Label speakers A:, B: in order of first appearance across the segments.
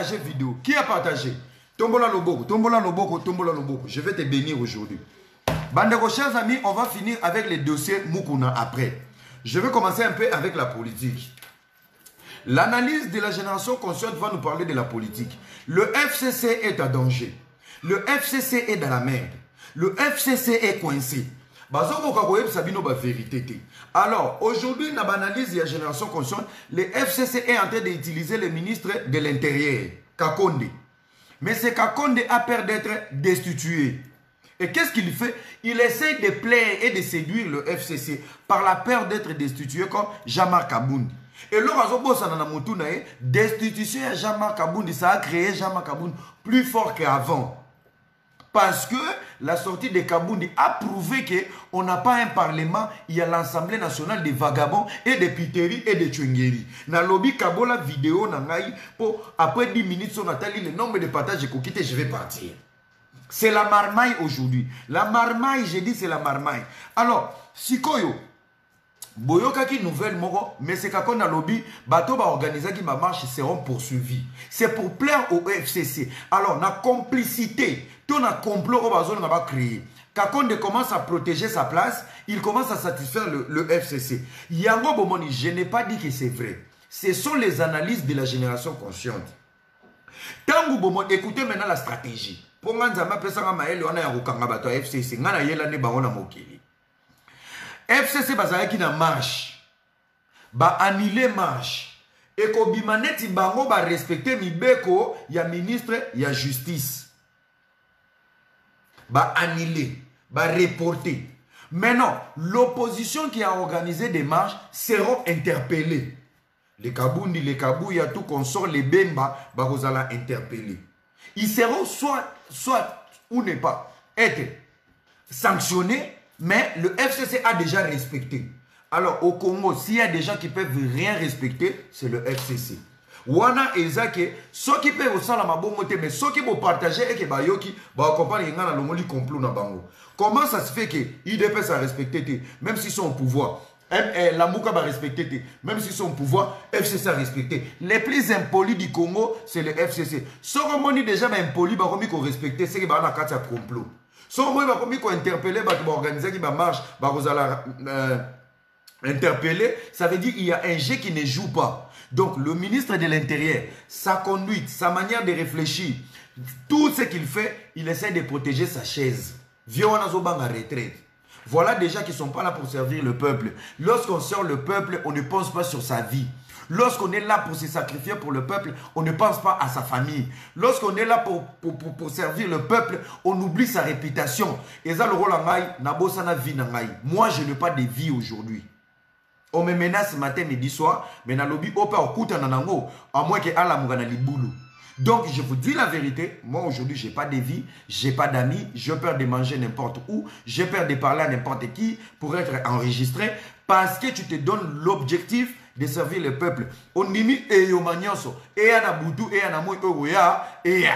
A: partagé vidéo? Qui a partagé? Tombola Loboko, Tombola Loboko, Tombola Loboko. Je vais te bénir aujourd'hui. Bandeko, chers amis, on va finir avec les dossiers Mukuna après. Je vais commencer un peu avec la politique. L'analyse de la génération consciente va nous parler de la politique. Le FCC est en danger. Le FCC est dans la merde. Le FCC est coincé. Alors, aujourd'hui, dans l'analyse de la génération consciente, le FCC est en train d'utiliser le ministre de l'Intérieur, Kakonde. Mais ce Kakonde a peur d'être destitué. Et qu'est-ce qu'il fait? Il essaie de plaire et de séduire le FCC par la peur d'être destitué comme Jean-Marc Aboun. Et là, destitution de Jean-Marc Aboun, ça a créé Jean-Marc Aboun plus fort qu'avant. Parce que la sortie de Kaboundi a prouvé qu'on n'a pas un parlement, il y a l'Assemblée nationale des vagabonds et des piteries et des tchungeri. Dans le lobby Kabola vidéo, après 10 minutes, on a tali le nombre de partages que je vais partir. C'est la marmaille aujourd'hui. La marmaille, j'ai dit c'est la marmaille. Alors, Sikoyo, Boyokaki nouvelle moro, mais c'est quand on a lobby, bateau va organiser qui ma marche seront poursuivis. C'est pour plaire au FCC. Alors, la complicité, tout un complot au bazon va créer. Quand on commence à protéger sa place, il commence à satisfaire le FCC. Yango Bomoni, je n'ai pas dit que c'est vrai. Ce sont les analyses de la génération consciente. Tango Bomoni, écoutez maintenant la stratégie. Pour Nganzama Pesanga Maël, on a un rokanga bateau FCC. Ngana yela ne baona mokili. FCC bazalaki na marche, ba annulé marche, et ko bimaneti bango ba respecter mibeko ya ministre ya justice, ba annulé, ba reporter. Maintenant, l'opposition qui a organisé des marches seront interpellés. Les Kaboundi, les Kabouya, tout consort, les Bemba, ba rozala interpellés. Ils seront soit ou ne pas être sanctionnés. Mais le FCC a déjà respecté. Alors, au Congo, s'il y a des gens qui peuvent rien respecter, c'est le FCC. Wana ezake, ceux qui peuvent aussi la mabomote, mais ceux qui vont partager et qui bayoki, va accompagner la lomoli complot na bango. Comment ça se fait que IDPS a respecté, même s'ils sont au pouvoir? La Mouka va respecter, même s'ils sont au pouvoir, FCC a respecté. Les plus impolis du Congo, c'est le FCC. Ceux qui déjà impolis, ils vont respecter, c'est qu'ils vont avoir un complot. Si on va interpeller, organiser qui marche, interpeller, ça veut dire qu'il y a un jeu qui ne joue pas. Donc le ministre de l'Intérieur, sa conduite, sa manière de réfléchir, tout ce qu'il fait, il essaie de protéger sa chaise. Viens on a retraite. Voilà des gens qui ne sont pas là pour servir le peuple. Lorsqu'on sert le peuple, on ne pense pas sur sa vie. Lorsqu'on est là pour se sacrifier pour le peuple, on ne pense pas à sa famille. Lorsqu'on est là pour servir le peuple, on oublie sa réputation. Et ça, le rôle en maille, moi, je n'ai pas de vie aujourd'hui. On me menace matin, midi, soir, mais dans le lobby, à moins que Allah m'a boulot. Donc, je vous dis la vérité, moi aujourd'hui, je n'ai pas de vie, je n'ai pas d'amis, j'ai peur de manger n'importe où, j'ai peur de parler à n'importe qui pour être enregistré, parce que tu te donnes l'objectif de servir le peuple. On dit et yo manyoso et ana butu et ana moi et ya.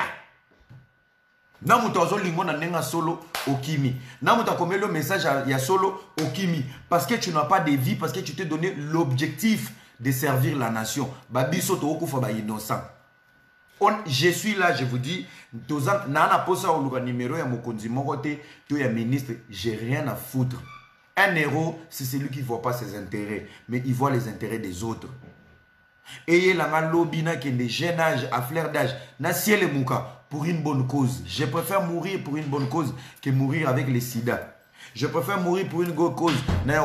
A: Namuto lingo na nenga solo okimi. Namuto komelo message ya solo okimi parce que tu n'as pas de vie, parce que tu t'es donné l'objectif de servir la nation. Babiso to okufa ba innocent. Je suis là, je vous dis, nana posa oluka numéro ya mokonzi mokote to ya ministre, j'ai rien à foutre. Un héros, c'est celui qui ne voit pas ses intérêts, mais il voit les intérêts des autres. Et il y a un lobby qui est de jeune âge, à fleur d'âge, pour une bonne cause. Je préfère mourir pour une bonne cause que mourir avec les sida. Je préfère mourir pour une bonne cause. Je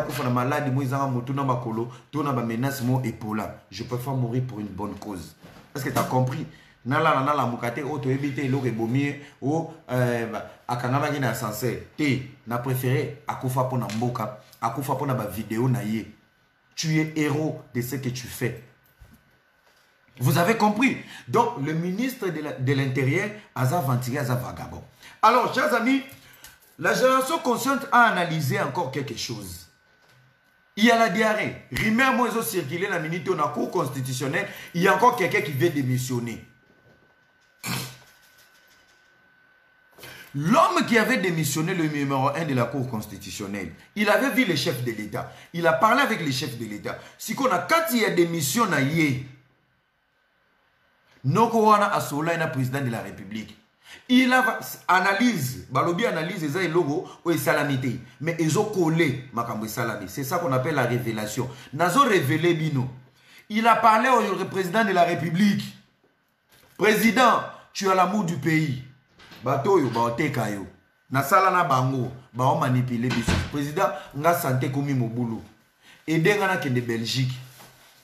A: préfère mourir pour une bonne cause. Est-ce que tu as compris? Nala nala mukate auto éviter l'autre bommier ou akangama qui n'a censé te n'a préféré akufa pour na mboka akufa pour na ba vidéo na ye. Tu es héros de ce que tu fais. Vous avez compris? Donc le ministre de l'Intérieur a ventilé à vagabond. Alors chers amis, la génération consciente a analysé encore quelque chose. Il y a la diarrhée. Rumeur moi ils ont circulé la minute dans la cour constitutionnelle. Il y a encore quelqu'un qui veut démissionner. L'homme qui avait démissionné, le numéro 1 de la Cour constitutionnelle, il avait vu les chefs de l'État. Il a parlé avec les chefs de l'État. Si qu'on a, quand il y a démission, Noko wana asola ina président de la République. Il a analyse, balobi analyse eza logo ou salamité, mais ils ont collé makambo salami. C'est ça qu'on appelle la révélation. Nazo révélé bino. Il a parlé au président de la République. Président, tu as l'amour du pays. Bato yo ba oteka yo. Na sala na bango, ba on manipuler biso. Président, nga santé komi mobulu. Aider nga na kende Belgique.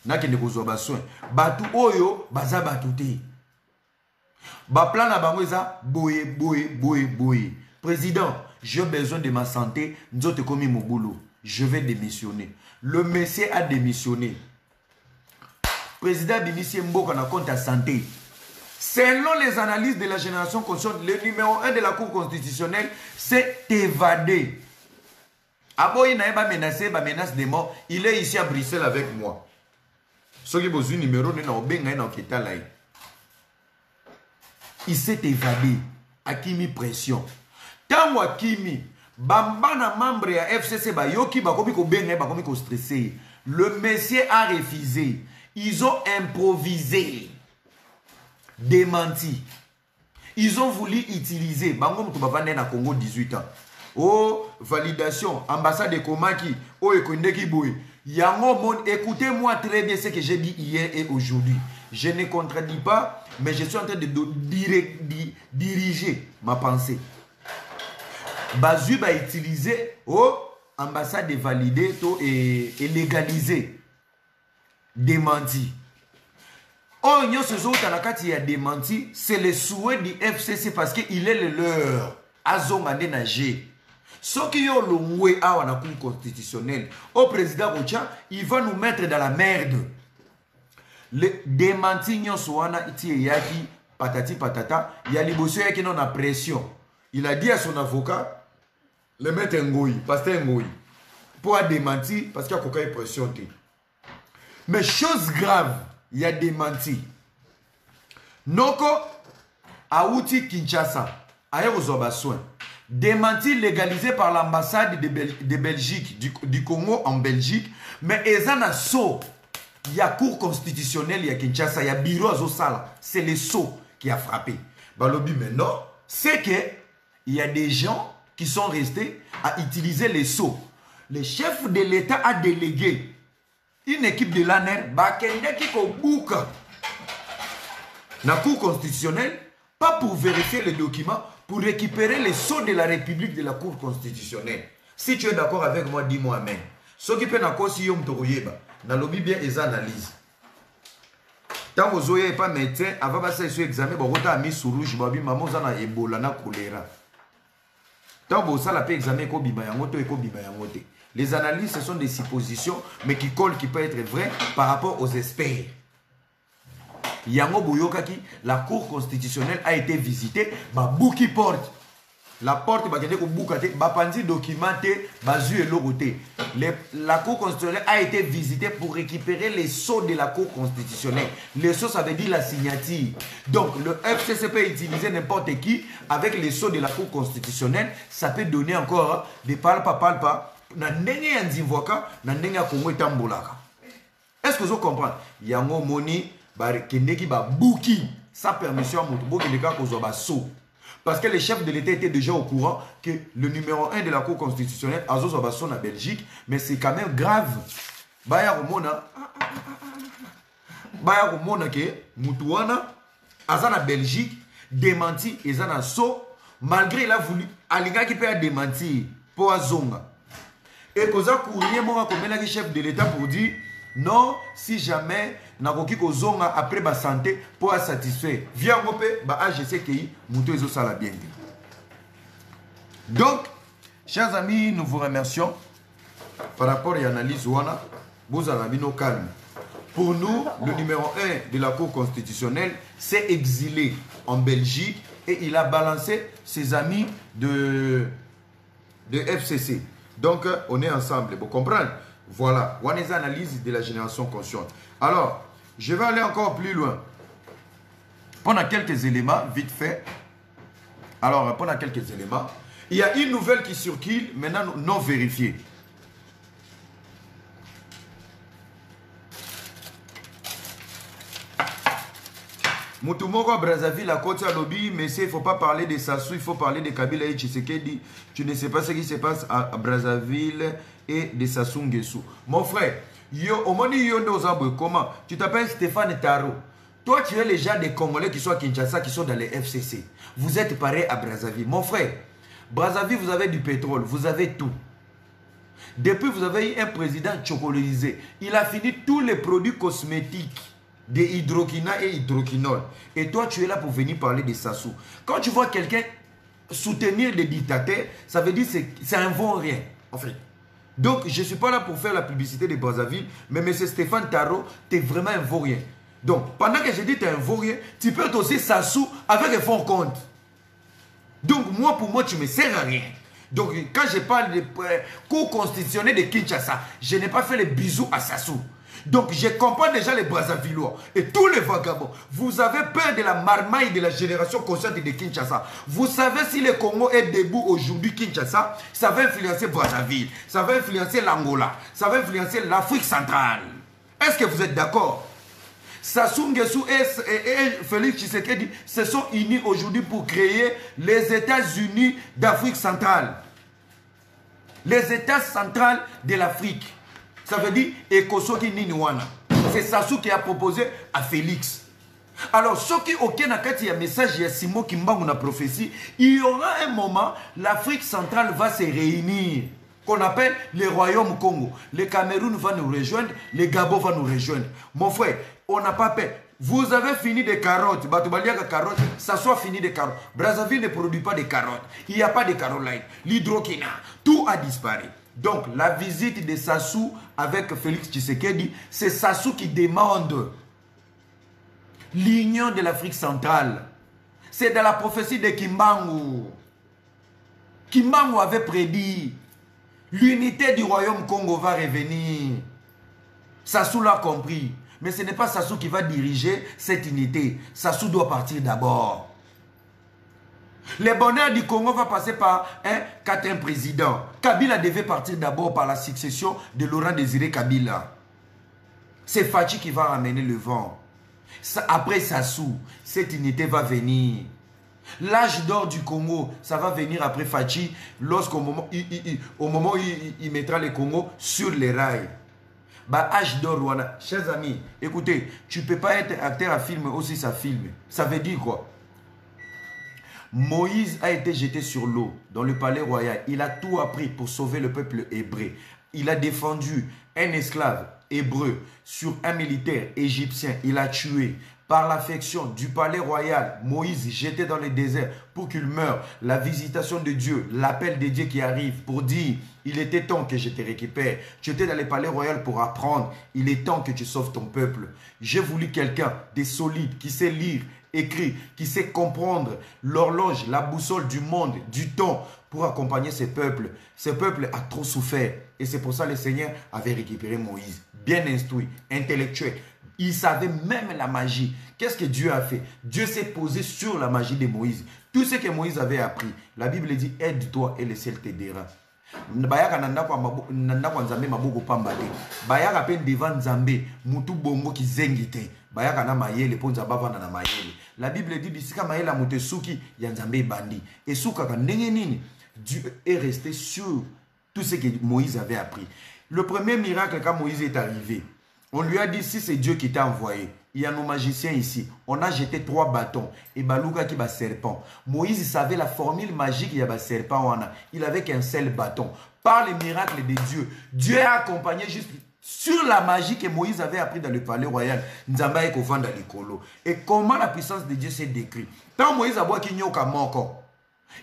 A: Na kende kozwa ba soin. Batu oyo baza batu te. Ba plan na bango eza boye. Président, j'ai besoin de ma santé, nzote komi mobulu. Je vais démissionner. Le monsieur a démissionné. Président Bimisie Mboka na compte à santé. Selon les analyses de la génération consciente, le numéro 1 de la Cour constitutionnelle, c'est évader. Abo il n'a pas menacé, menace de mort. Il est ici à Bruxelles avec moi. Ce qui est besoin numéro 1, il s'est évadé. Akimi pression. Tant Akimi, Bambana membre ya FCC, Yoki, Bakomi ko benga, Bakomi ko stressé. Le monsieur a refusé. Ils ont improvisé. Démenti. Ils ont voulu utiliser. Bango Mtoubavane na Congo 18 ans. Oh, validation. Ambassade de Komaki. Oh, Ekondeki Boy. Yango Mon. Écoutez-moi très bien ce que j'ai dit hier et aujourd'hui. Je ne contredis pas, mais je suis en train de diriger ma pensée. Bazu va utiliser. Oh, ambassade de valider et légaliser. Démenti. Oh, il y a démenti, c'est le souhait du FCC parce qu'il est le leur. Azongane nagé. Ce qui est le à la Cour constitutionnelle, au président Rocha, il va nous mettre dans la merde. Le démenti, yaki patati patata, il y a les qui n'ont pas pression. Il a dit à son avocat, le maître Ngoyi, pasteur Ngoyi, pour démentir parce qu'il y a aucune pression. Mais chose grave, il y a démenti. Noko Aouti Kinshasa, ailleurs aux soins. Démenti légalisé par l'ambassade de Belgique, du Congo en Belgique. Mais Ezana So, il y a cour constitutionnelle, il y a Kinshasa, il y a bureau à Zosala. C'est le So qui a frappé. Balobi maintenant, c'est que il y a des gens qui sont restés à utiliser les So. Le chef de l'État a délégué une équipe de l'ANER, qui bouka la Cour constitutionnelle, pas pour vérifier les documents, pour récupérer les sceaux de la République de la Cour constitutionnelle. Si tu es d'accord avec moi, dis-moi amen. Ce qui peut n'avoir si yom toroyeba, na lobby bien les analyses. Tant que vous n'êtes pas médecin, avant de passer sur l'examen, vous avez mis sur rouge, vous avez mis na Ebola, na choléra. Tant que vous avez examen, vous avez les analyses, ce sont des suppositions, mais qui collent, qui peuvent être vraies par rapport aux experts. Yango Bouyokaki, la Cour constitutionnelle a été visitée, Bouki porte. La porte, Bapandi documenté, Bazu et Loroté. La Cour constitutionnelle a été visitée pour récupérer les sceaux de la Cour constitutionnelle. Les sceaux, ça veut dire la signature. Donc, le FCC peut utiliser n'importe qui avec les sceaux de la Cour constitutionnelle. Ça peut donner encore des palpa. Est-ce que vous comprenez? Yango Moni, Kendeki Bouki, sa permission à Moutoubo, parce que les chefs de l'État étaient déjà au courant que le numéro 1 de la Cour constitutionnelle, Azo Zabasson en Belgique, mais c'est quand même grave. Baya Romona, que Moutouana, Azana Belgique, démenti, Ezana So, malgré il a voulu, Alinga qui peut démentir pour Azonga. Et Koza Kourien Mora comme le chef de l'État pour dire non, si jamais Nakoki Kozonga après ma santé pour satisfaire. Viens Mopé, bah AGC qui Mouto Ezo Sala bien. Donc, chers amis, nous vous remercions par rapport à l'analyse Ouana. Vous avez nos calme. Pour nous, le numéro 1 de la Cour constitutionnelle s'est exilé en Belgique et il a balancé ses amis de FCC. Donc, on est ensemble. Vous comprenez? Voilà. On a les analyses de la génération consciente. Alors, je vais aller encore plus loin. Pendant quelques éléments, vite fait. Alors, pendant quelques éléments, il y a une nouvelle qui circule, maintenant non vérifiée. Moutoumoko à Brazzaville, à côté à lobby, mais il ne faut pas parler de Sassou, il faut parler de Kabila et Tshisekedi. Tu ne sais pas ce qui se passe à Brazzaville et de Sassou Nguesso. Mon frère, comment? Tu t'appelles Stéphane Taro. Toi, tu es les gens des Congolais qui sont à Kinshasa, qui sont dans les FCC. Vous êtes pareil à Brazzaville. Mon frère, Brazzaville, vous avez du pétrole, vous avez tout. Depuis, vous avez eu un président chocolisé. Il a fini tous les produits cosmétiques de hydroquinone et hydroquinol. Et toi, tu es là pour venir parler de Sassou. Quand tu vois quelqu'un soutenir des dictateurs, ça veut dire que c'est un bon rien, en fait. Donc, je ne suis pas là pour faire la publicité de Brazzaville, mais M. Stéphane Taro, tu es vraiment un vaurien. Donc, pendant que je dis que tu es un vaurien, tu peux être aussi Sassou avec un fond compte. Donc, moi, pour moi, tu ne me sers à rien. Donc, quand je parle de cours constitutionnel de Kinshasa, je n'ai pas fait les bisous à Sassou. Donc, je comprends déjà les Brazzavillois et tous les vagabonds. Vous avez peur de la marmaille de la génération consciente de Kinshasa. Vous savez si le Congo est debout aujourd'hui, Kinshasa, ça va influencer Brazzaville, ça va influencer l'Angola, ça va influencer l'Afrique centrale. Est-ce que vous êtes d'accord? Sassou Nguesso et Félix Tshisekedi se sont unis aujourd'hui pour créer les États-Unis d'Afrique centrale. Les États centrales de l'Afrique. Ça veut dire Ekosoki Niniwana. C'est Sassou qui a proposé à Félix. Alors, ceux qui ont un message, il y a Simon Kimbangu na prophétie, il y aura un moment, l'Afrique centrale va se réunir, qu'on appelle le Royaume Congo. Le Cameroun va nous rejoindre, le Gabon va nous rejoindre. Mon frère, on n'a pas peur. Vous avez fini des carottes. Carottes, ça soit fini des carottes. Brazzaville ne produit pas de carottes. Il n'y a pas de Caroline. L'hydroquinone, tout a disparu. Donc, la visite de Sassou avec Félix Tshisekedi, c'est Sassou qui demande l'union de l'Afrique centrale. C'est dans la prophétie de Kimbangu. Kimbangu avait prédit l'unité du royaume Congo va revenir. Sassou l'a compris. Mais ce n'est pas Sassou qui va diriger cette unité. Sassou doit partir d'abord. Le bonheur du Congo va passer par un quatrième président. Kabila devait partir d'abord par la succession de Laurent Désiré Kabila. C'est Fachi qui va ramener le vent. Après Sassou, cette unité va venir. L'âge d'or du Congo, ça va venir après Fachi, lorsqu'au moment, où il mettra le Congo sur les rails. Bah, âge d'or, Rwanda. Chers amis, écoutez, tu ne peux pas être acteur à film aussi ça filme. Ça veut dire quoi? Moïse a été jeté sur l'eau dans le palais royal. Il a tout appris pour sauver le peuple hébreu. Il a défendu un esclave hébreu sur un militaire égyptien. Il a tué par l'affection du palais royal. Moïse jeté dans le désert pour qu'il meure. La visitation de Dieu, l'appel de Dieu qui arrive pour dire il était temps que je te récupère. Tu étais dans le palais royal pour apprendre. Il est temps que tu sauves ton peuple. J'ai voulu quelqu'un de solide qui sait lire, écrit, qui sait comprendre l'horloge, la boussole du monde, du temps pour accompagner ces peuples. Ce peuple a trop souffert et c'est pour ça que le Seigneur avait récupéré Moïse. Bien instruit, intellectuel. Il savait même la magie. Qu'est-ce que Dieu a fait? Dieu s'est posé sur la magie de Moïse. Tout ce que Moïse avait appris, la Bible dit aide-toi et le ciel t'aidera. Bayaka nandako nzambe maboko pambate. Bayaka pe devant nzambe mutu bongo ki zengite. Bayaka na mayele po nzamba vana na mayele. La Bible dit bisika mayela mutesuki ya nzambe bandi. Et suka ka ndenge nini Dieu est resté sur tout ce que Moïse avait appris. Le premier miracle quand Moïse est arrivé, on lui a dit si c'est Dieu qui t'a envoyé. Il y a nos magiciens ici. On a jeté 3 bâtons. Et Balouka qui bat serpent. Moïse savait la formule magique il y a serpent. Il avait qu'un seul bâton. Par les miracles de Dieu, Dieu a accompagné juste sur la magie que Moïse avait appris dans le palais royal. Nzamba eko vanda likolo. Et comment la puissance de Dieu s'est décrite. Quand Moïse a boit ki nyoka moko.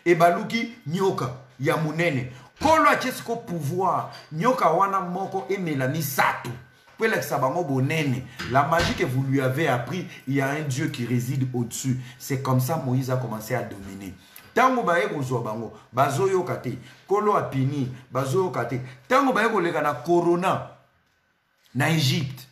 A: Et Balouki nyoka ya munene. Kolo a chesko pouvoir. Nyoka wana moko et melami sato. La magie que vous lui avez appris, il y a un Dieu qui réside au-dessus. C'est comme ça que Moïse a commencé à dominer. Tango baye kozwa bango, bazoyo kate, kolo apini, bazoyo kate. Tango baye kolega na corona na Égypte.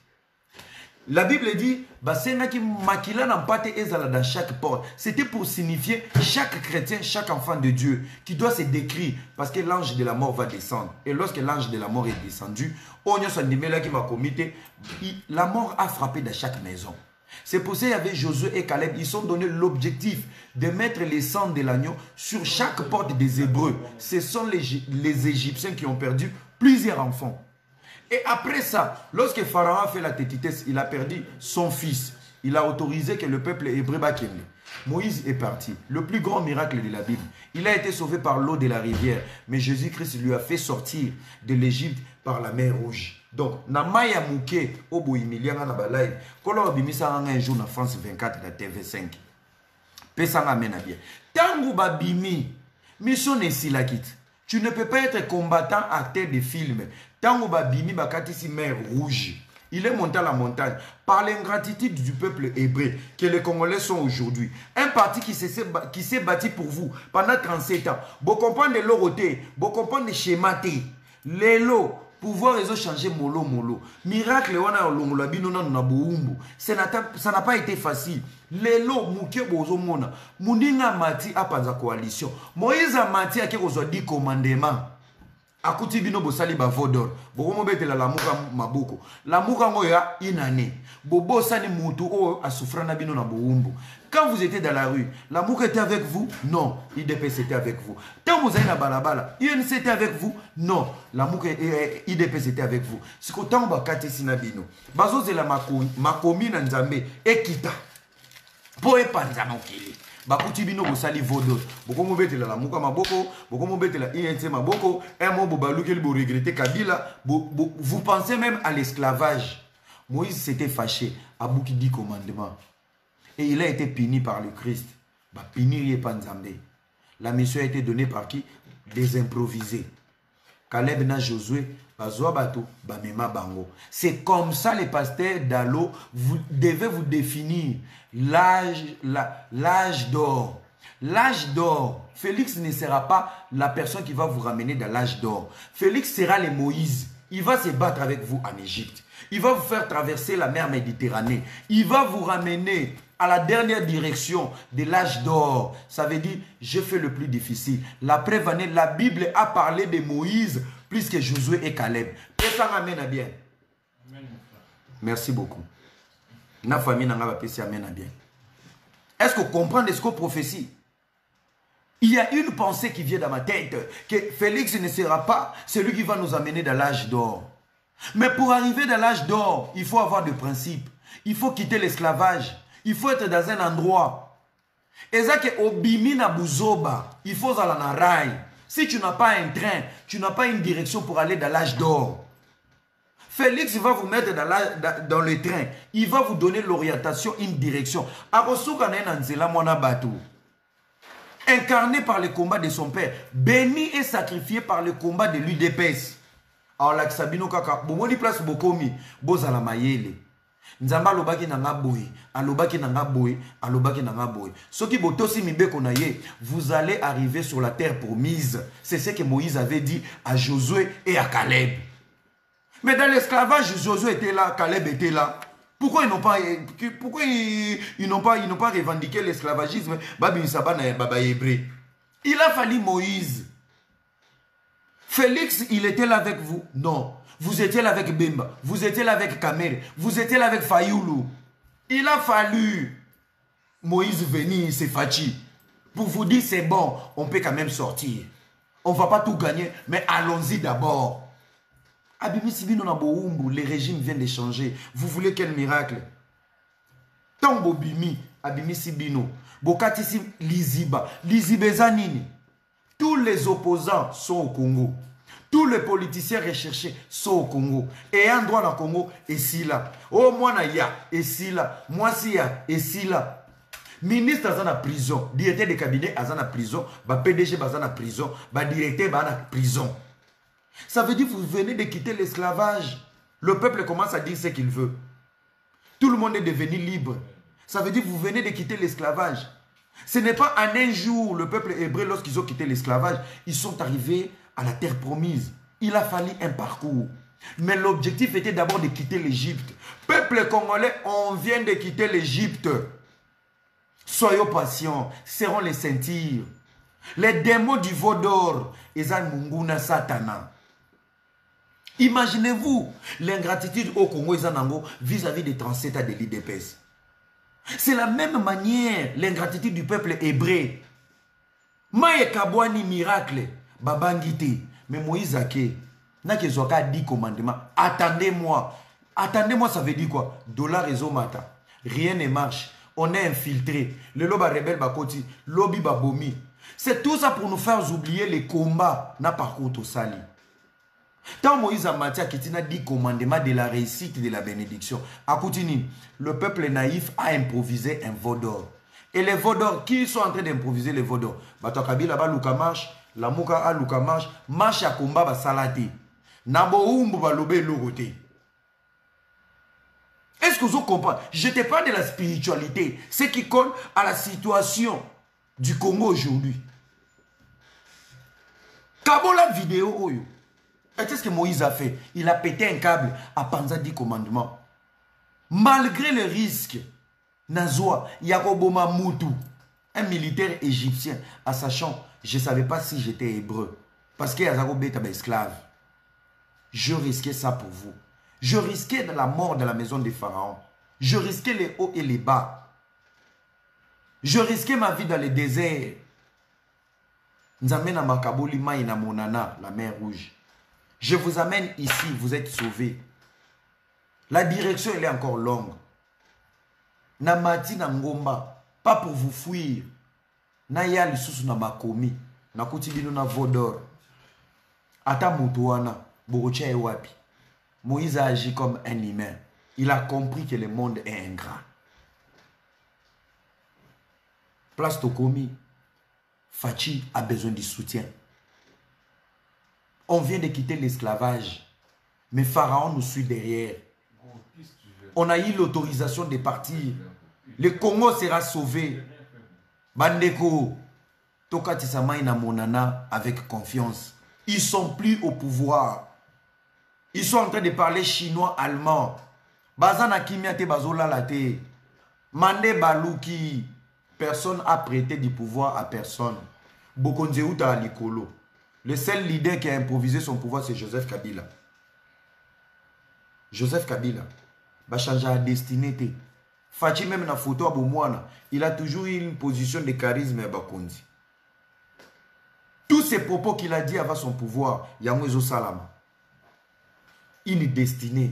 A: La Bible dit, basenaki makila na mpate ezala dans chaque porte. C'était pour signifier chaque chrétien, chaque enfant de Dieu qui doit se décrire parce que l'ange de la mort va descendre. Et lorsque l'ange de la mort est descendu, la mort a frappé dans chaque maison. C'est pour ça qu'il y avait Josué et Caleb. Ils sont donné l'objectif de mettre les sangs de l'agneau sur chaque porte des Hébreux. Ce sont les Égyptiens qui ont perdu plusieurs enfants. Et après ça, lorsque Pharaon a fait la tétitesse, il a perdu son fils. Il a autorisé que le peuple hébreu bakkende. Moïse est parti. Le plus grand miracle de la Bible. Il a été sauvé par l'eau de la rivière. Mais Jésus-Christ lui a fait sortir de l'Égypte par la mer Rouge. Donc, na maya mouke obo imilianga na balai. Kolo babimisa un jour na France 24 na TV5. Pesanga mena bien. Tangu babimi, mission nesilakit. Tu ne peux pas être combattant acteur de film. Tangu babimi bakatisi mer Rouge. Il est monté à la montagne par l'ingratitude du peuple hébreu que les Congolais sont aujourd'hui. Un parti qui s'est bâti pour vous pendant 37 ans. Vous comprenez l'oroté, vous comprenez le schéma. L'élo, pouvoir ils ont changé molo. Miracle, ça n'a pas été facile. L'élo, mouké bozo mona. Mouninga mati a pas de coalition. Moïse a mati a qui a dit commandement. Akuti bino bosali ba vodor bokomo betela la muka maboko la muka ngoya inane bobo sani mutu o asufra na bino na boumbu. Quand vous étiez dans la rue, la muka était avec vous? Non, IDPS était avec vous. Quand vous allez na balabala, INC était avec vous? Non, la muka IDPS était avec vous. C'est que tant bakati sinabino bazo zela makomi na nzambe ekita po epanza mokili. Bakuti bino bosali vodor bokomo betela la muka maboko bokomo betela INC maboko un mot bobaluki bo regretter Kabila vous pensez même à l'esclavage. Moïse s'était fâché à Bouki 10 commandements et il a été puni par le Christ. Ba punir pas Nzambe. La mission a été donnée par qui? Des improvisés. Caleb na Josué bazwa bato bamema bango. C'est comme ça les pasteurs d'Allo, vous devez vous définir l'âge d'or. L'âge d'or. Félix ne sera pas la personne qui va vous ramener dans l'âge d'or. Félix sera le Moïse. Il va se battre avec vous en Égypte. Il va vous faire traverser la mer Méditerranée. Il va vous ramener à la dernière direction de l'âge d'or. Ça veut dire, je fais le plus difficile. La preuve année, la Bible a parlé de Moïse plus que Josué et Caleb. Et ça ramène à bien. Merci beaucoup. Na famille n'a pas pu amène à bien. Est-ce que vous comprenez ce qu'on prophétie? Il y a une pensée qui vient dans ma tête, que Félix ne sera pas celui qui va nous amener dans l'âge d'or. Mais pour arriver dans l'âge d'or, il faut avoir des principes. Il faut quitter l'esclavage. Il faut être dans un endroit. Et ça que obimi na buzoba, il faut aller na rail. Si tu n'as pas un train, tu n'as pas une direction pour aller dans l'âge d'or. Félix va vous mettre dans le train. Il va vous donner l'orientation, une direction. Incarné par le combat de son père, béni et sacrifié par le combat de l'UDPS. Alors la Sabino kaka, bomoni place bokomi, bozala mayele. Nzamba alobaki nanga boye, alobaki nanga boye, alobaki nanga boye. Soki botosi mibeko na ye, vous allez arriver sur la terre promise. C'est ce que Moïse avait dit à Josué et à Caleb. Mais dans l'esclavage, Josué était là, Caleb était là. Pourquoi ils n'ont pas revendiqué l'esclavagisme? Il a fallu Moïse. Félix, il était là avec vous? Non. Vous étiez là avec Bemba. Vous étiez là avec Kamer. Vous étiez là avec Fayoulou. Il a fallu Moïse venir, c'est Fachi, pour vous dire c'est bon, on peut quand même sortir. On ne va pas tout gagner, mais allons-y d'abord. Abimi Sibino na Boumbu, les régimes viennent de changer. Vous voulez quel miracle? Tango Bimi, Abimi Sibino, Bokatisi Liziba, Lizibezanini. Tous les opposants sont au Congo. Tous les politiciens recherchés sont au Congo. Et un droit dans le Congo, et si là. Oh, moi, na ya, et si là. Moi, si ya, et si là. Ministre dans la prison, directeur de cabinet dans la prison, PDG dans la prison, directeur dans la prison. Ça veut dire que vous venez de quitter l'esclavage. Le peuple commence à dire ce qu'il veut. Tout le monde est devenu libre. Ça veut dire que vous venez de quitter l'esclavage. Ce n'est pas en un jour, le peuple hébreu, lorsqu'ils ont quitté l'esclavage, ils sont arrivés à la terre promise. Il a fallu un parcours. Mais l'objectif était d'abord de quitter l'Égypte. Peuple congolais, on vient de quitter l'Égypte. Soyons patients, serrons les ceintures. Les démons du veau d'or, Ezan Munguna Satana. Imaginez-vous l'ingratitude au Congo vis-à-vis des 37 ans de l'IDPS. C'est la même manière l'ingratitude du peuple hébreu. Maye kabwani miracle, babangite. Mais Moïse a dit, n'a que Zoka 10 commandements. Attendez-moi. Attendez-moi, ça veut dire quoi? Dollar et mata. Rien ne marche. On est infiltré. Le loba rebelle bakoti, lobby babomi. C'est tout ça pour nous faire oublier les combats. N'a pas contre sali. Tant Moïse a matière qui a 10 commandements de la réussite de la bénédiction. À Koutini, le peuple naïf a improvisé un veau d'or. Et les veaux d'or, qui sont en train d'improviser les veaux d'or? Bato Kabila ba luka marche, la muka a luka marche à combat ba salati. Nabo umbu ba lobe logote. Est-ce que vous comprenez? Je ne te parle de la spiritualité. Ce qui colle à la situation du Congo aujourd'hui. Kabola vidéo oyo. Et qu'est-ce que Moïse a fait? Il a pété un câble à Panza 10 commandements. Malgré le risque, Nazoa, Yakoboma Moutou, un militaire égyptien, en sachant, je ne savais pas si j'étais hébreu. Parce qu'il y a un esclave. Je risquais ça pour vous. Je risquais de la mort de la maison des pharaons. Je risquais les hauts et les bas. Je risquais ma vie dans le désert. Nzamena Makaboli Maïna Monana, la mer Rouge. Je vous amène ici, vous êtes sauvés. La direction, elle est encore longue. Namati na ngomba, pas pour vous fuir. Naya lisusu na makomi, na kutibino na vodor. Ata mutuana, borocha e wapi. Moïse a agi comme un humain. Il a compris que le monde est ingrat. Place Tokomi, Fachi a besoin de soutien. On vient de quitter l'esclavage, mais Pharaon nous suit derrière. On a eu l'autorisation de partir. Le Congo sera sauvé. Bandeko, Toka Tisamaï na Monana avec confiance. Ils sont plus au pouvoir. Ils sont en train de parler chinois, allemand. Bazana Kimiate Bazola Late. Mande Balouki. Personne n'a prêté du pouvoir à personne. Bokonzeuta Alikolo. Le seul leader qui a improvisé son pouvoir, c'est Joseph Kabila. Joseph Kabila va changer la destinée. Fachi même na photo à Boumouana, il a toujours eu une position de charisme à Bakondi. Tous ces propos qu'il a dit avant son pouvoir, Yamwezo Salama. Une destinée.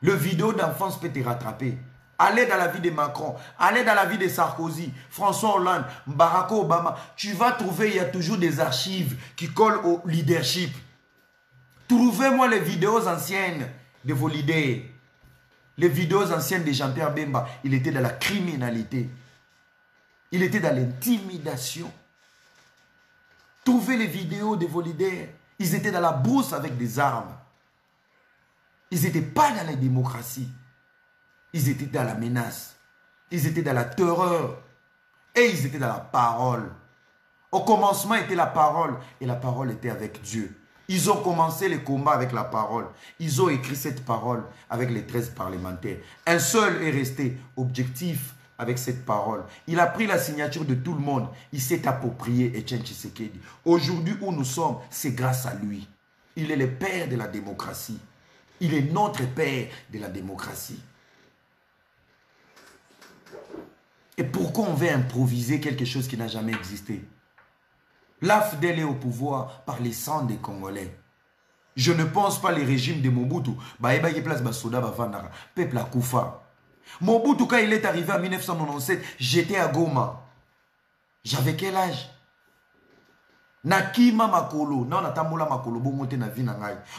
A: Le vidéo d'enfance peut te rattraper. Allez dans la vie de Macron, allez dans la vie de Sarkozy, François Hollande, Barack Obama. Tu vas trouver, il y a toujours des archives qui collent au leadership. Trouvez-moi les vidéos anciennes de vos leaders. Les vidéos anciennes de Jean-Pierre Bemba, il était dans la criminalité. Il était dans l'intimidation. Trouvez les vidéos de vos leaders. Ils étaient dans la brousse avec des armes. Ils n'étaient pas dans la démocratie. Ils étaient dans la menace. Ils étaient dans la terreur. Et ils étaient dans la parole. Au commencement était la parole. Et la parole était avec Dieu. Ils ont commencé le combat avec la parole. Ils ont écrit cette parole avec les 13 parlementaires. Un seul est resté objectif avec cette parole. Il a pris la signature de tout le monde. Il s'est approprié Etienne Tshisekedi. Aujourd'hui où nous sommes, c'est grâce à lui. Il est le père de la démocratie. Il est notre père de la démocratie. Et pourquoi on veut improviser quelque chose qui n'a jamais existé? L'AFDEL est au pouvoir par les sangs des Congolais. Je ne pense pas les régimes de Mobutu. Peuple à Koufa. Mobutu, quand il est arrivé en 1997, j'étais à Goma. J'avais quel âge? Nakima Makolo. Non, Natamoula Makolo.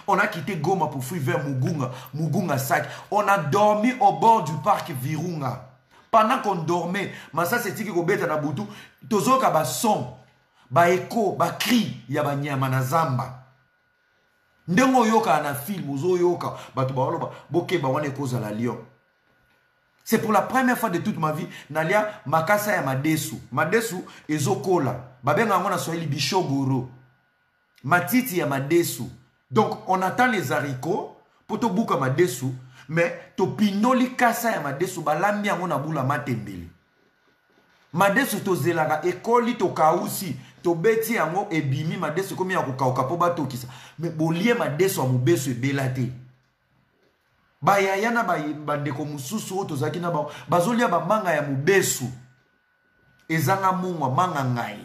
A: On a quitté Goma pour fuir vers Mugunga. Mugunga Sac. On a dormi au bord du parc Virunga. Pendant qu'on dormait, Massa s'est dit que Beta Nabutu, Tozoka ba son, ba écho, ba cri, yaba nyama na zamba. Ndengo yoka na film, uzo yoka, batu ba oloba, boke ba wane koza la lion. C'est pour la première fois de toute ma vie, nalia makasa ya madesu. Madesu ezokola. Babenga ngona swahili bishogoro. Matiti ya madesu. Donc on attend les haricots pour to buka madesu. Mais to pinoli kasa ya madesu balambi yango na bula matembele. Madesu to zelaka ekoli to kausi to beti yango ebimi madesu komi ya kokauka po bato kisa. Mais bolie madesu ya mubesu ebelate. bayaya na bandeko mususu tozaki na bazolia bamanga ya mubesu ezanga mungwa manga ngai.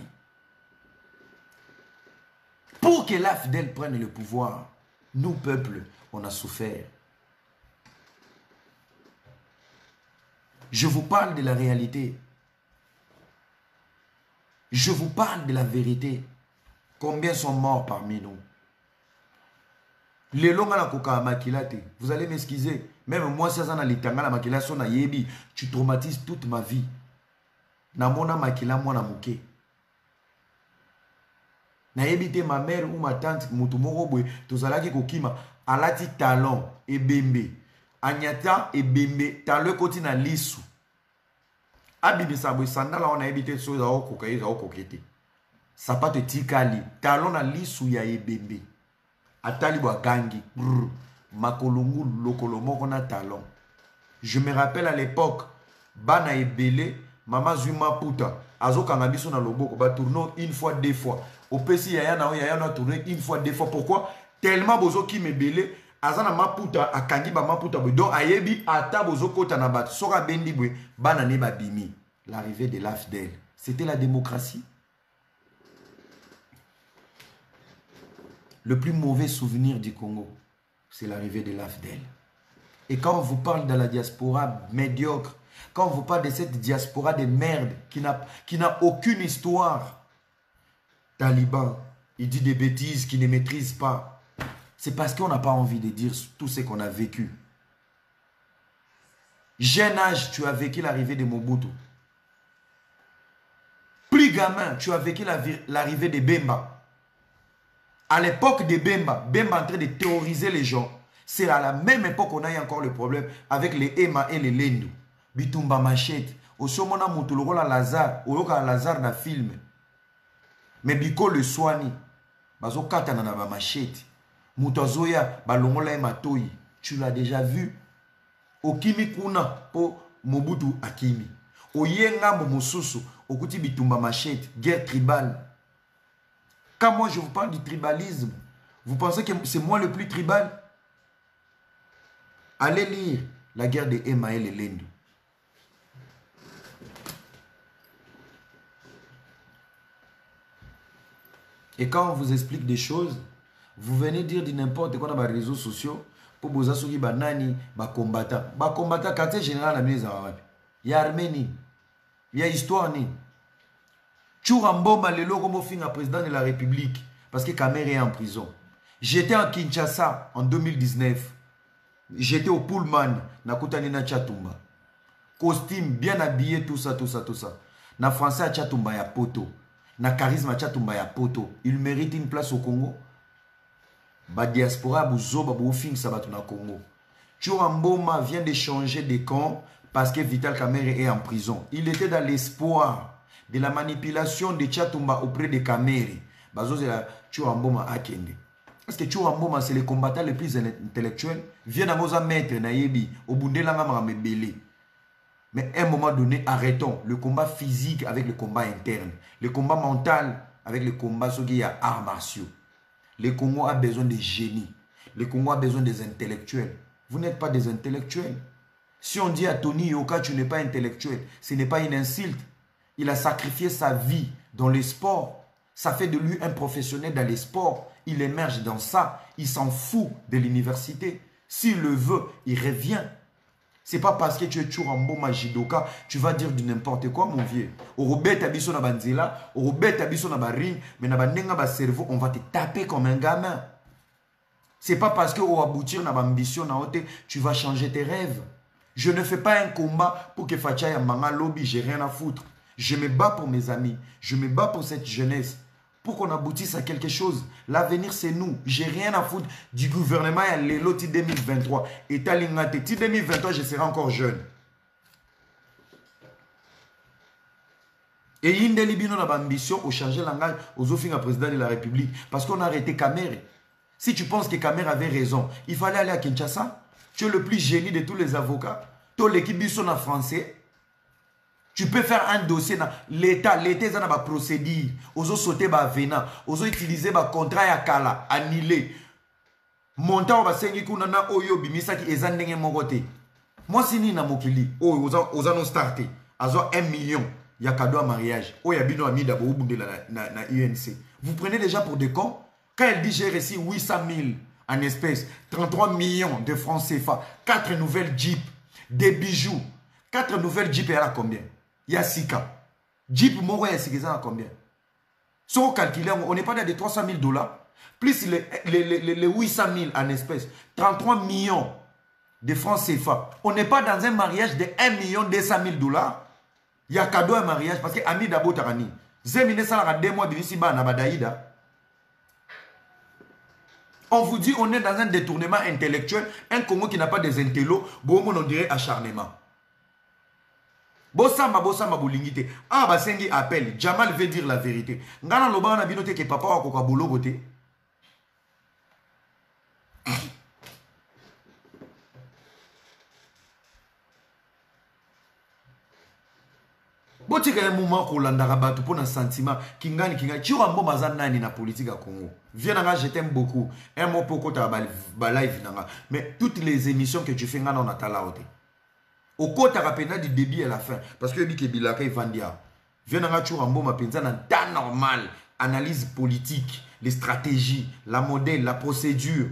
A: Pour que l'AFDEL prenne le pouvoir, nous, peuple, on a souffert. Je vous parle de la réalité. Je vous parle de la vérité. Combien sont morts parmi nous? Les longs à la coca makilate. Vous allez m'excuser. Même moi, si ça na litanga la makila son yebi, tu traumatises toute ma vie. Namona makila moi na muke. Na yebite ma mère ou ma tante mutumoro boy tozalaki kokima alati talon et bembe anyata et bembe talon koti na lisu abibisa boy sandala on a yebite so za okoka za okokete sapato tikali talon na lisu ya ebembe atali bwa gangi makolungu lokolo moko na talon. Je me rappelle à l'époque bana ebele mama zuma puta azokanga biso na loboko ba tourner une fois deux fois. Au PC, yaya na tourné une fois, deux fois. Pourquoi? Tellement bozo qui me belé, azana maputa, akangi ba maputa, donc ayebi, ata bozo kota na bat, sora bendi bwe, banane ba bimi. L'arrivée de l'AFDEL. C'était la démocratie. Le plus mauvais souvenir du Congo, c'est l'arrivée de l'AFDEL. Et quand on vous parle de la diaspora médiocre, quand on vous parle de cette diaspora de merde qui n'a aucune histoire, Taliban, il dit des bêtises qu'il ne maîtrise pas. C'est parce qu'on n'a pas envie de dire tout ce qu'on a vécu. Jeune âge, tu as vécu l'arrivée de Mobutu. Plus gamin, tu as vécu l'arrivée de Bemba. À l'époque de Bemba, Bemba en train de terroriser les gens. C'est à la même époque qu'on a eu encore le problème avec les Ema et les Lendu. Bitumba Machete. Au somona Moutoulogo la Lazare. Au loka la Lazare na film. Mais biko le soigni, bazo katana na ba machete, mutazoya balongola matoi, tu l'as déjà vu. Okimi kuna po Mobutu akimi. Oyenga momosusu, okuti bitumba machete, guerre tribale. Quand moi je vous parle du tribalisme, vous pensez que c'est moi le plus tribal? Allez lire la guerre de Emaël et Lendu. Et quand on vous explique des choses, vous venez dire de n'importe quoi dans les réseaux sociaux pour vous assurer que banani ba combattant. Ba combattant quartier général la mise en il y a Arménie. Il y a histoire ni. Churamboma le logo mo finga président de la République parce que Kamere est en prison. J'étais en Kinshasa en 2019. J'étais au Pullman na kutani na Chatumba. Costume bien habillé tout ça. Na français à Chatumba ya poto. Na charisme Chatumba ya poto. Il mérite une place au Congo. Ba diaspora buzoba bu fin sabatu na Congo. Churamboma vient de changer de camp parce que Vital Kamerhe est en prison. Il était dans l'espoir de la manipulation de Chatumba auprès de Kamerhe. Bazo la Churamboma akende. Parce que Churamboma c'est le combattant le plus intellectuel. Vient à Moza maître nayebi au bundelanga mebele. Mais à un moment donné, arrêtons le combat physique avec le combat interne. Le combat mental avec le combat qui a arts martiaux. Le Congo a besoin de génie. Le Congo a besoin des intellectuels. Vous n'êtes pas des intellectuels. Si on dit à Tony Yoka, tu n'es pas intellectuel, ce n'est pas une insulte. Il a sacrifié sa vie dans les sports. Ça fait de lui un professionnel dans les sports. Il émerge dans ça. Il s'en fout de l'université. S'il le veut, il revient. C'est pas parce que tu es Churamboma Jidoka, tu vas dire du n'importe quoi, mon vieux. Au Robert Tabiso na banzela, au Robert Tabiso na baring, mais na banenga ba cerveau, on va te taper comme un gamin. C'est pas parce que au aboutir na ambition na ote, tu vas changer tes rêves. Je ne fais pas un combat pour que Fatia Manga lobby, j'ai rien à foutre. Je me bats pour mes amis, je me bats pour cette jeunesse. Pour qu'on aboutisse à quelque chose. L'avenir, c'est nous. J'ai rien à foutre du gouvernement et les lotis 2023. Et Talingate, 2023, je serai encore jeune. Et il y a une ambition au changer langage aux officiers président de la République. Parce qu'on a arrêté Kamerhe. Si tu penses que Kamerhe avait raison, il fallait aller à Kinshasa. Tu es le plus génie de tous les avocats. Toi, l'équipe Bisson en français. Tu peux faire un dossier dans l'État. L'État a une procédure. Oso sauter ba vena. Oso utiliser ba contrat ya kala. Annulé. montant va sengi kuna na oyo bimisa ki ezandenge mogote. Moi si ni na mokili oyo oza no starté azo 1 million ya cadeau à mariage. Oyo bino amida bo bundela na UNC. Vous prenez déjà pour des cons. Quand elle dit j'ai reçu 800 000 en espèces, 33 millions de francs CFA, 4 nouvelles Jeep, des bijoux, 4 nouvelles Jeep, elle a combien? Il y a 6 cas. Jeep, moi, il y a combien? Si on calcule, on n'est pas dans des 300 000 dollars, plus les 800 000 en espèces, 33 millions de francs CFA. On n'est pas dans un mariage de 1 million 200 000 dollars. Il y a cadeau à mariage parce que Ami Dabo Tarani, Zemine Salara 2 mois de Vissiba Nabadaïda. On vous dit, on est dans un détournement intellectuel. Un Congo qui n'a pas des intellos, bon, on dirait acharnement. Bossama bolingite. Ah, Basengi appelle. Jamal veut dire la vérité. Ngana loba on a binoté que papa wa koka bolo gote. Boti ka moment ko landaka batu pour un sentiment kingani. Chiro ambo mazana ni na politique à Congo. Viens nga, je t'aime beaucoup. Un mot pour kota ba live nanga. Mais toutes les émissions que tu fais ngana on a talaote. Au côté du début à la fin. Parce que Bilaka Vandia. Viens nga chiro ambo ma penza na temps normal. Analyse politique, les stratégies, la modèle, la procédure,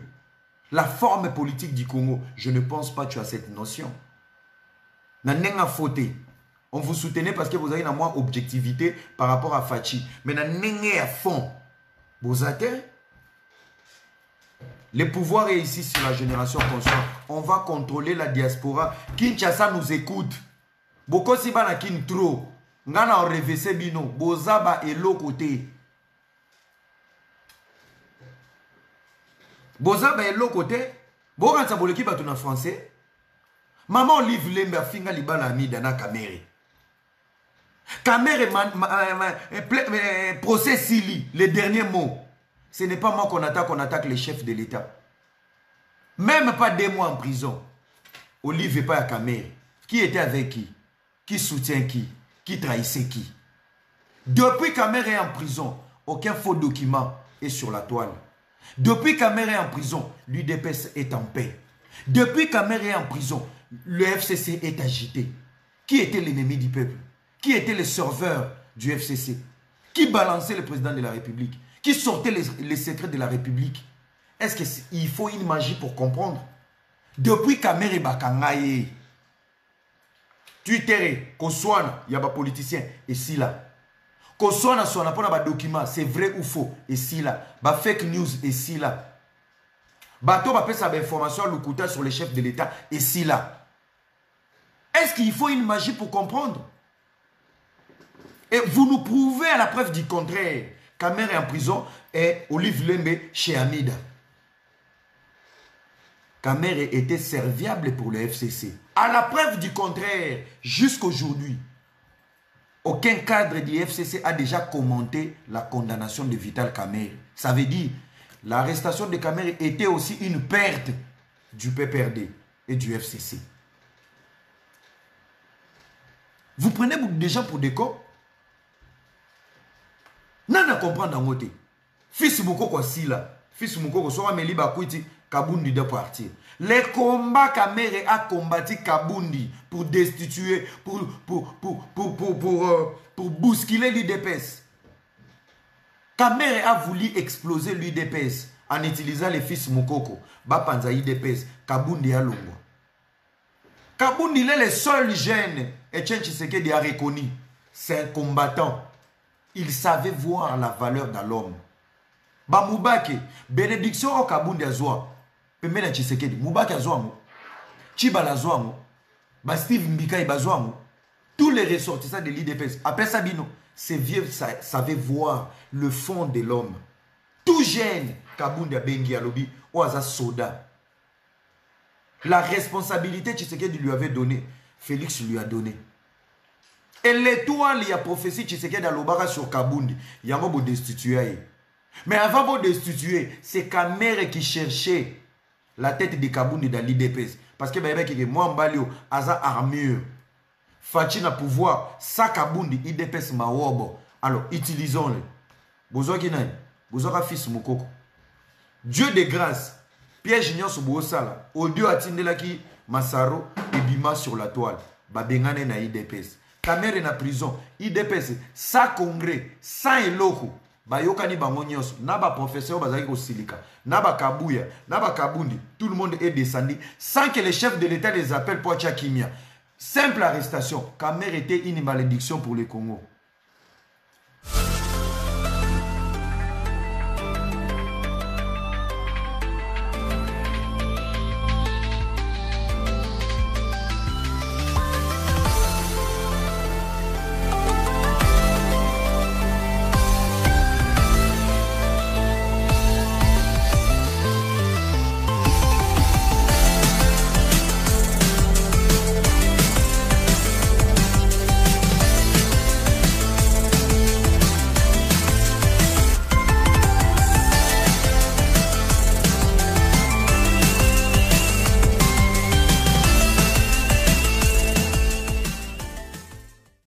A: la forme politique du Congo. Je ne pense pas que tu as cette notion. Na nenga fauté. On vous soutenait parce que vous avez une moins objectivité par rapport à Fachi. Mais na nenga à fond. Vous avez le pouvoir est ici sur la génération consciente. On va contrôler la diaspora. Kinshasa nous écoute. Boko siba na kin trop. Ngana on revese bino. Bozaba et l'autre côté. Bozaba et l'autre côté. Boran saboleki batuna français. Maman Olive Lemba finga libala amida na kamere. Kamere procès Sili, les derniers mots. Ce n'est pas moi qu'on attaque les chefs de l'État. Même pas 2 mois en prison. Olive n'est pas à Kamere. Qui était avec qui? Qui soutient qui? Qui trahissait qui? Depuis Kamere est en prison, aucun faux document est sur la toile. Depuis Kamere est en prison, l'UDPS est en paix. Depuis Kamere est en prison, le FCC est agité. Qui était l'ennemi du peuple? Qui était le serveur du FCC? Qui balançait le président de la République? Qui sortait les secrets de la République? Est-ce qu'il faut une magie pour comprendre? Depuis Kamere Bakangaye, Twitter, Koswana, il y a des politiciens, et si là. Koswana, on n'a pas de documents, c'est vrai ou faux, et si là. Ba fake news, et si là. Bato va faire sa information à sur les chefs de l'État, et si là. Est-ce qu'il faut une magie pour comprendre? Et vous nous prouvez à la preuve du contraire. Kamere est en prison et Olive Lembe chez Amida. Kamere était serviable pour le FCC. À la preuve du contraire, jusqu'aujourd'hui, aucun cadre du FCC a déjà commenté la condamnation de Vital Kamere. Ça veut dire l'arrestation de Kamere était aussi une perte du PPRD et du FCC. Vous prenez des gens pour des cons? Nana comprendre en côté. Fils Moukoko Sila. Fils Moukoko soit Meli Bakwiti. Kabundi de partir. Les combats Kamere a combattu Kabundi pour destituer, pour bousculer l'UDPS. Kamere a voulu exploser l'UDPS en utilisant les fils Moukoko. Bapanza UDPS. Kabundi a l'ongwa. Kabundi il est le seul jeune. Etienne Tshisekedi a reconnu. C'est un combattant. Il savait voir la valeur de l'homme. Ba Moubake, bénédiction au Kabundi Azoa. Pemena Tshisekedi, Moubake Azoa. Chibala Azoa. Ba Steve Mbika Azoa. Tous les ressortissants de l'IDPS. Après Sabino, ces vieux savaient voir le fond de l'homme. Tout jeune, Kabundi Abengi Alobi, Oaza Soda. La responsabilité Tshisekedi lui avait donnée, Félix lui a donné. Et l'étoile, il y a prophétie Tshisekedi Alobara sur Kabundi. Il y a un mot destitué. Mais avant de destituer, c'est Kamere qui cherchait la tête de Kabundi dans l'IDPS. Parce que moi, Mbalio, Aza armure. Fachi na pouvoir, sa Kabundi, IDPS Mawobo. Alors, utilisons-le. Bozo Kinay, Bozo fils Moukoko. Dieu de grâce, piège nyonso bosala audio atindelaki Massaro ebima sur la toile babengane na IDPS Kamere na prison IDPS sans congrès sans eloko bayokani bango nyonso na ba professeur bazaki kosilika na ba kabuya na ba kabundi tout le monde est descendu sans que le chef de l'état les appelle pour Tchakimia. Simple arrestation. Kamere était une malédiction pour le Congo.